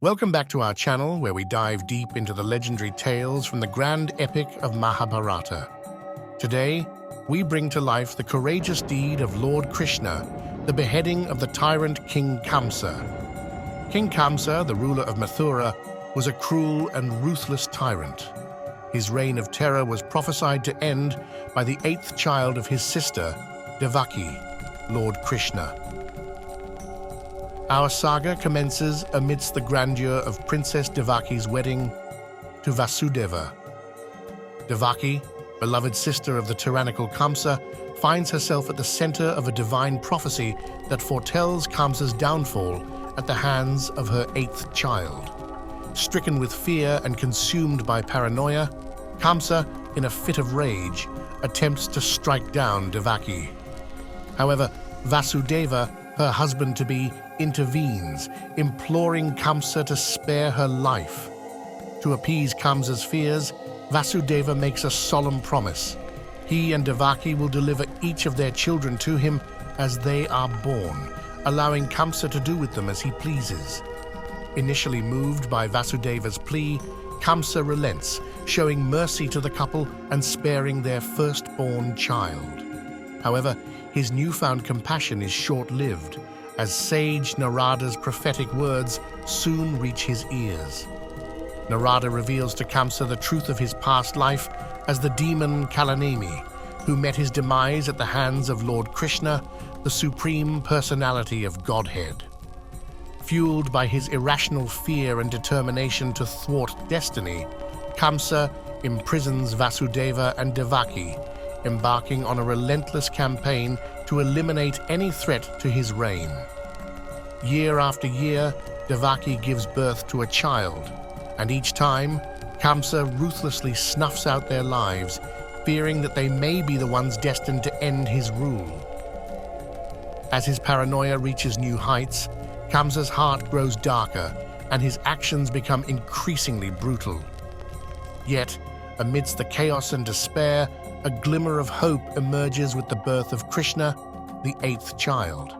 Welcome back to our channel where we dive deep into the legendary tales from the grand epic of Mahabharata. Today, we bring to life the courageous deed of Lord Krishna, the beheading of the tyrant King Kamsa. King Kamsa, the ruler of Mathura, was a cruel and ruthless tyrant. His reign of terror was prophesied to end by the eighth child of his sister, Devaki, Lord Krishna. Our saga commences amidst the grandeur of Princess Devaki's wedding to Vasudeva. Devaki, beloved sister of the tyrannical Kamsa, finds herself at the center of a divine prophecy that foretells Kamsa's downfall at the hands of her eighth child. Stricken with fear and consumed by paranoia, Kamsa, in a fit of rage, attempts to strike down Devaki. However, Vasudeva, her husband-to-be, intervenes, imploring Kamsa to spare her life. To appease Kamsa's fears, Vasudeva makes a solemn promise. He and Devaki will deliver each of their children to him as they are born, allowing Kamsa to do with them as he pleases. Initially moved by Vasudeva's plea, Kamsa relents, showing mercy to the couple and sparing their firstborn child. However, his newfound compassion is short-lived, as sage Narada's prophetic words soon reach his ears. Narada reveals to Kamsa the truth of his past life as the demon Kalanemi, who met his demise at the hands of Lord Krishna, the supreme personality of Godhead. Fueled by his irrational fear and determination to thwart destiny, Kamsa imprisons Vasudeva and Devaki, embarking on a relentless campaign to eliminate any threat to his reign. Year after year, Devaki gives birth to a child, and each time, Kamsa ruthlessly snuffs out their lives, fearing that they may be the ones destined to end his rule. As his paranoia reaches new heights, Kamsa's heart grows darker, and his actions become increasingly brutal. Yet, amidst the chaos and despair, a glimmer of hope emerges with the birth of Krishna, the eighth child.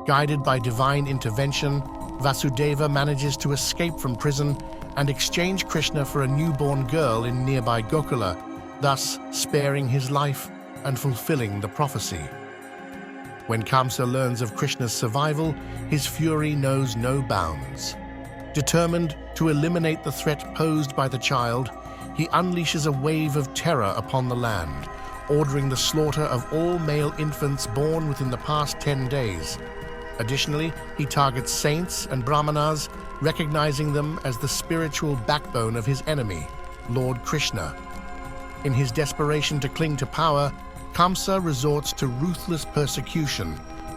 Guided by divine intervention, Vasudeva manages to escape from prison and exchange Krishna for a newborn girl in nearby Gokula, thus sparing his life and fulfilling the prophecy. When Kamsa learns of Krishna's survival, his fury knows no bounds. Determined to eliminate the threat posed by the child, he unleashes a wave of terror upon the land, ordering the slaughter of all male infants born within the past 10 days. Additionally, he targets saints and brahmanas, recognizing them as the spiritual backbone of his enemy, Lord Krishna. In his desperation to cling to power, Kamsa resorts to ruthless persecution,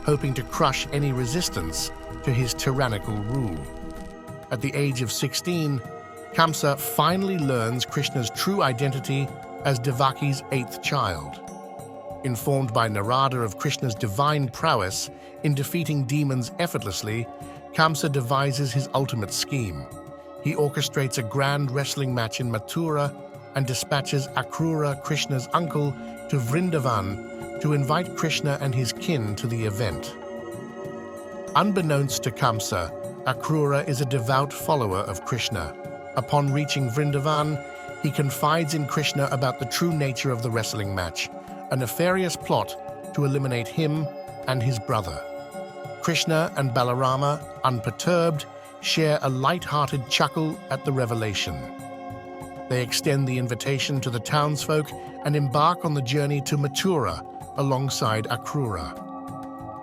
hoping to crush any resistance to his tyrannical rule. At the age of 16, Kamsa finally learns Krishna's true identity as Devaki's eighth child. Informed by Narada of Krishna's divine prowess in defeating demons effortlessly, Kamsa devises his ultimate scheme. He orchestrates a grand wrestling match in Mathura and dispatches Akrura, Krishna's uncle, to Vrindavan to invite Krishna and his kin to the event. Unbeknownst to Kamsa, Akrura is a devout follower of Krishna. Upon reaching Vrindavan, he confides in Krishna about the true nature of the wrestling match, a nefarious plot to eliminate him and his brother. Krishna and Balarama, unperturbed, share a light-hearted chuckle at the revelation. They extend the invitation to the townsfolk and embark on the journey to Mathura alongside Akrura.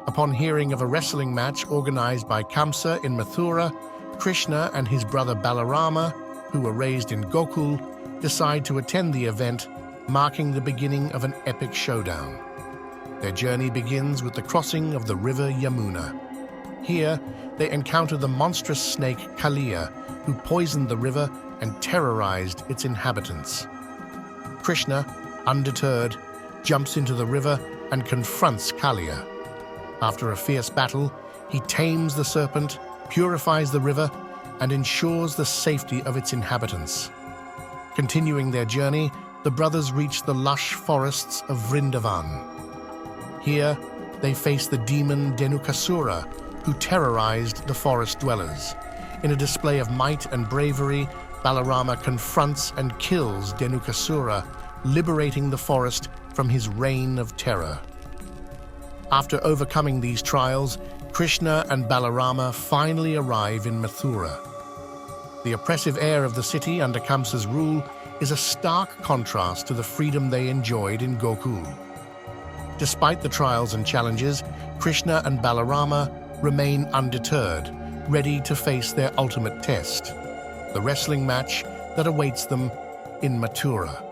Upon hearing of a wrestling match organized by Kamsa in Mathura, Krishna and his brother Balarama, who were raised in Gokul, decide to attend the event, marking the beginning of an epic showdown. Their journey begins with the crossing of the river Yamuna. Here, they encounter the monstrous snake Kaliya, who poisoned the river and terrorized its inhabitants. Krishna, undeterred, jumps into the river and confronts Kaliya. After a fierce battle, he tames the serpent, purifies the river, and ensures the safety of its inhabitants. Continuing their journey, the brothers reach the lush forests of Vrindavan. Here, they face the demon Dhenukasura, who terrorized the forest dwellers. In a display of might and bravery, Balarama confronts and kills Dhenukasura, liberating the forest from his reign of terror. After overcoming these trials, Krishna and Balarama finally arrive in Mathura. The oppressive air of the city under Kamsa's rule is a stark contrast to the freedom they enjoyed in Gokul. Despite the trials and challenges, Krishna and Balarama remain undeterred, ready to face their ultimate test, the wrestling match that awaits them in Mathura.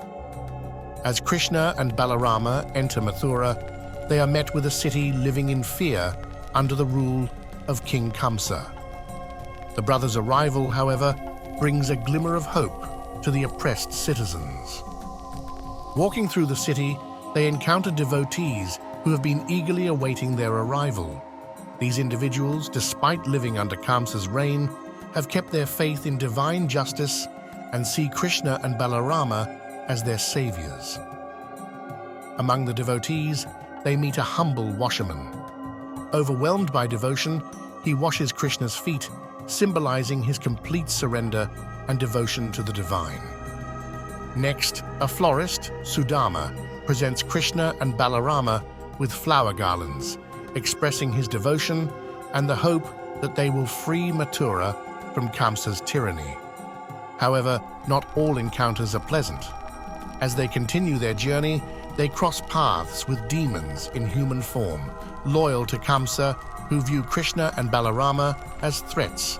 As Krishna and Balarama enter Mathura, they are met with a city living in fear under the rule of King Kamsa. The brothers' arrival, however, brings a glimmer of hope to the oppressed citizens. Walking through the city, they encounter devotees who have been eagerly awaiting their arrival. These individuals, despite living under Kamsa's reign, have kept their faith in divine justice and see Krishna and Balarama as their saviors. Among the devotees, they meet a humble washerman. Overwhelmed by devotion, he washes Krishna's feet, symbolizing his complete surrender and devotion to the divine. Next, a florist, Sudama, presents Krishna and Balarama with flower garlands, expressing his devotion and the hope that they will free Mathura from Kamsa's tyranny. However, not all encounters are pleasant. As they continue their journey, they cross paths with demons in human form, loyal to Kamsa, who view Krishna and Balarama as threats.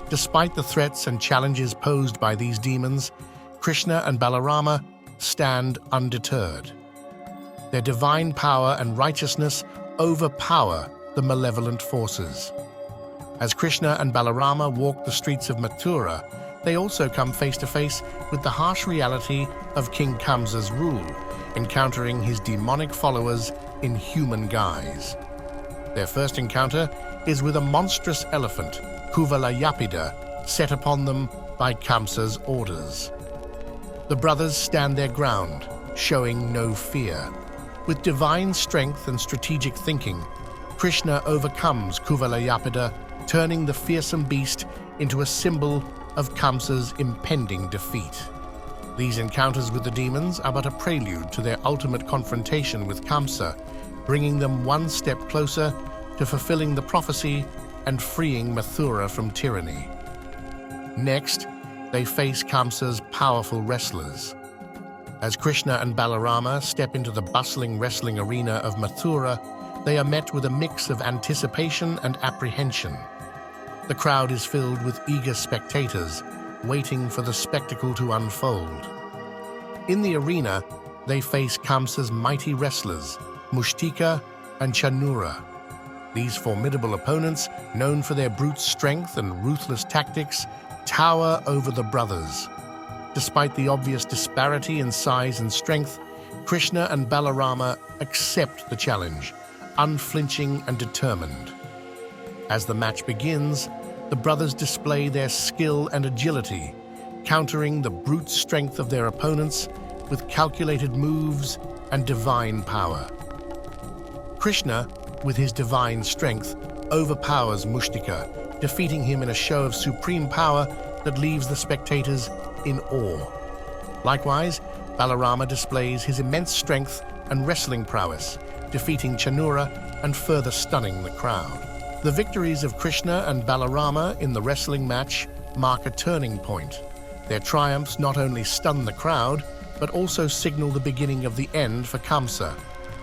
Despite the threats and challenges posed by these demons, Krishna and Balarama stand undeterred. Their divine power and righteousness overpower the malevolent forces. As Krishna and Balarama walk the streets of Mathura, they also come face to face with the harsh reality of King Kamsa's rule, encountering his demonic followers in human guise. Their first encounter is with a monstrous elephant, Kuvalayapida, set upon them by Kamsa's orders. The brothers stand their ground, showing no fear. With divine strength and strategic thinking, Krishna overcomes Kuvalayapida, turning the fearsome beast into a symbol of Kamsa's impending defeat. These encounters with the demons are but a prelude to their ultimate confrontation with Kamsa, bringing them one step closer to fulfilling the prophecy and freeing Mathura from tyranny. Next, they face Kamsa's powerful wrestlers. As Krishna and Balarama step into the bustling wrestling arena of Mathura, they are met with a mix of anticipation and apprehension. The crowd is filled with eager spectators, waiting for the spectacle to unfold. In the arena, they face Kamsa's mighty wrestlers, Mushtika and Chanura. These formidable opponents, known for their brute strength and ruthless tactics, tower over the brothers. Despite the obvious disparity in size and strength, Krishna and Balarama accept the challenge, unflinching and determined. As the match begins, the brothers display their skill and agility, countering the brute strength of their opponents with calculated moves and divine power. Krishna, with his divine strength, overpowers Mushtika, defeating him in a show of supreme power that leaves the spectators in awe. Likewise, Balarama displays his immense strength and wrestling prowess, defeating Chanura and further stunning the crowd. The victories of Krishna and Balarama in the wrestling match mark a turning point. Their triumphs not only stun the crowd, but also signal the beginning of the end for Kamsa.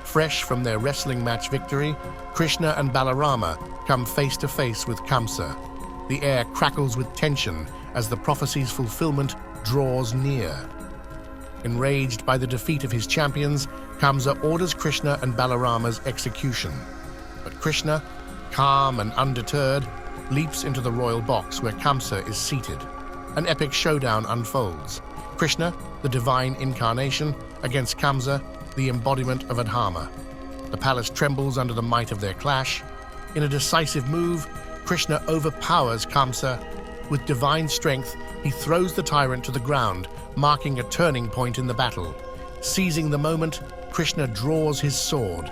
Fresh from their wrestling match victory, Krishna and Balarama come face to face with Kamsa. The air crackles with tension as the prophecy's fulfillment draws near. Enraged by the defeat of his champions, Kamsa orders Krishna and Balarama's execution. But Krishna, calm and undeterred, leaps into the royal box where Kamsa is seated. An epic showdown unfolds. Krishna, the divine incarnation, against Kamsa, the embodiment of Adharma. The palace trembles under the might of their clash. In a decisive move, Krishna overpowers Kamsa. With divine strength, he throws the tyrant to the ground, marking a turning point in the battle. Seizing the moment, Krishna draws his sword.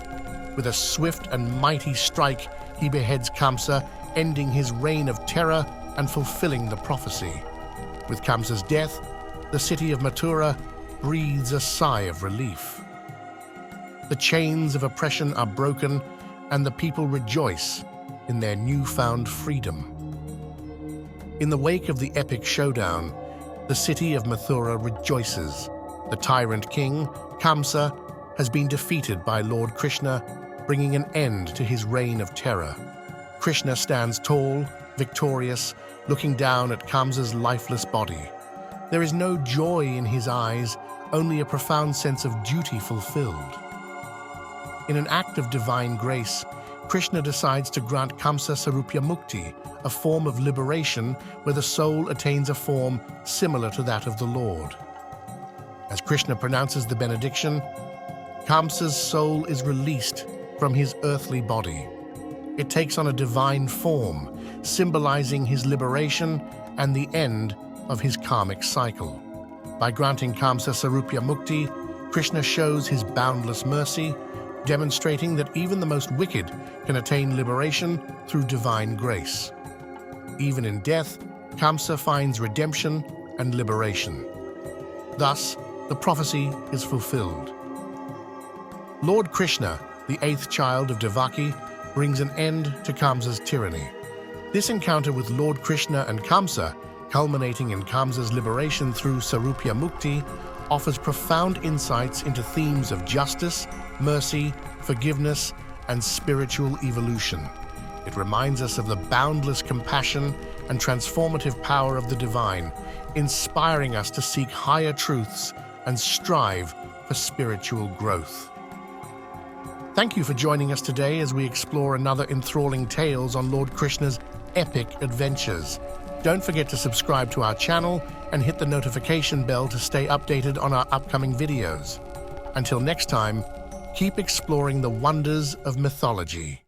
With a swift and mighty strike, he beheads Kamsa, ending his reign of terror and fulfilling the prophecy. With Kamsa's death, the city of Mathura breathes a sigh of relief. The chains of oppression are broken, and the people rejoice in their newfound freedom. In the wake of the epic showdown, the city of Mathura rejoices. The tyrant king, Kamsa, has been defeated by Lord Krishna, bringing an end to his reign of terror. Krishna stands tall, victorious, looking down at Kamsa's lifeless body. There is no joy in his eyes, only a profound sense of duty fulfilled. In an act of divine grace, Krishna decides to grant Kamsa Sarupya Mukti, a form of liberation where the soul attains a form similar to that of the Lord. As Krishna pronounces the benediction, Kamsa's soul is released from his earthly body. It takes on a divine form, symbolizing his liberation and the end of his karmic cycle. By granting Kamsa Sarupya Mukti, Krishna shows his boundless mercy, demonstrating that even the most wicked can attain liberation through divine grace. Even in death, Kamsa finds redemption and liberation. Thus, the prophecy is fulfilled. Lord Krishna, the eighth child of Devaki, brings an end to Kamsa's tyranny. This encounter with Lord Krishna and Kamsa, culminating in Kamsa's liberation through Sarupya Mukti, offers profound insights into themes of justice, mercy, forgiveness, and spiritual evolution. It reminds us of the boundless compassion and transformative power of the divine, inspiring us to seek higher truths and strive for spiritual growth. Thank you for joining us today as we explore another enthralling tales on Lord Krishna's epic adventures. Don't forget to subscribe to our channel and hit the notification bell to stay updated on our upcoming videos. Until next time, keep exploring the wonders of mythology.